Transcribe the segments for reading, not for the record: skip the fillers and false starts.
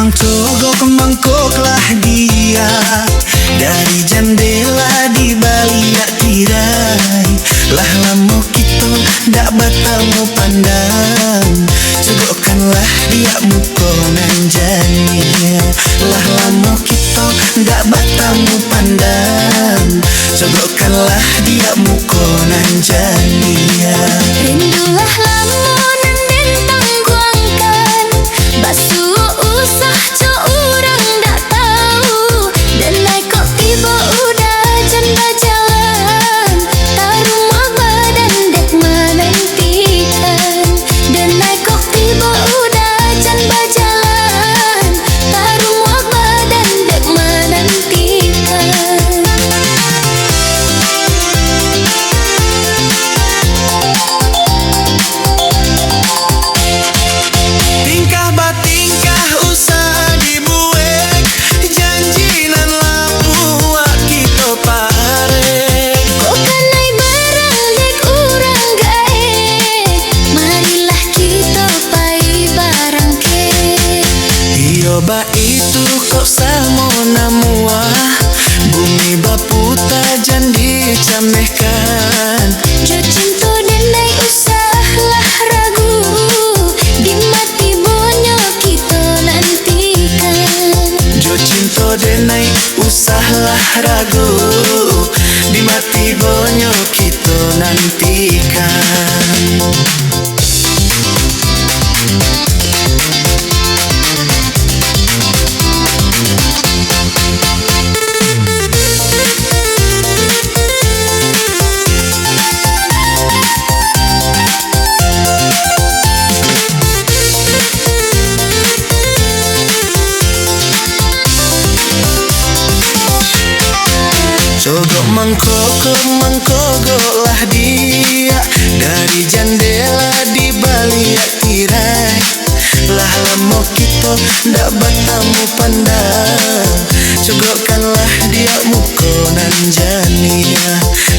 Mangkok mangkoklah dia dari jendela di balik tirai. Lah lamo kita dak batal mu pandang, cegokkanlah dia muko nan jani. Lah lamo kita dak batal mu pandang, cegokkanlah dia muko nan jani. Rindulah lamunan bintang guangkan, basuh usah co urang dak tahu. Dan naik kok tiba udah janda jalan, tarumah badan dek menantikan. Dan naik kok tiba udah janda jalan, tarumah badan dek menantikan. Tingkah batingkah usah dibuek, janjinan lapuak kita parek. Kok kanai barang dek urang gae, marilah kita pai barang ke. Iyo ba itu kok samo namuah, bumi baputa jandi camehkan. Jo cinta denai usahlah ragu, di mati bonyo kita nantikan. Jo cinta denai usahlah ragu, di mati bonyo kita nantikan. Cogok mangkoklah dia dari jendela di balik tirai. Lah lamo kita ndak batamu pandang, cogokkanlah dia muko nan jania.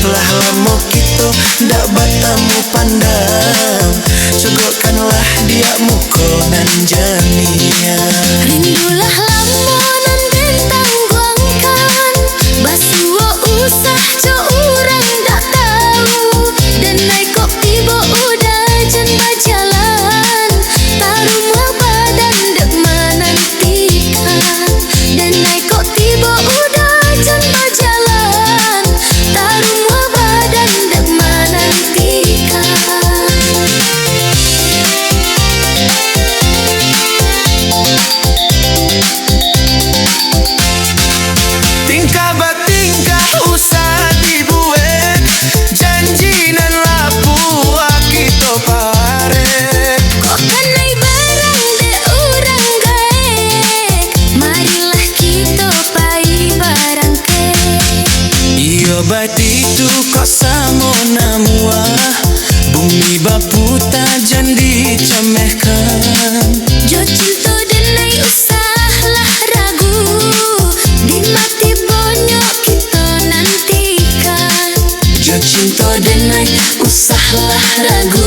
Lah lamo kita ndak batamu pandang, cogokkanlah dia muko nan jania. Rindulah lamunan bintang guangkan, basuh usah co urang dak tahu. Dan naik kok tiba udah janda jalan, tarumah badan dek menantikan. Dan naik kok tiba udah janda jalan, tarumah badan dek menantikan. Tingkah batingkah usah dibuek, janjinan lapuak kita parek. Kok kanai barang de urang gaek, marilah kita pai barang ke. Iyo bat itu kok samo namuah, bumi baputa jandi camehkan. Jo cinta denai usahlah ragu, di mati bonyo kita nantikan. Jo cinta denai usahlah ragu,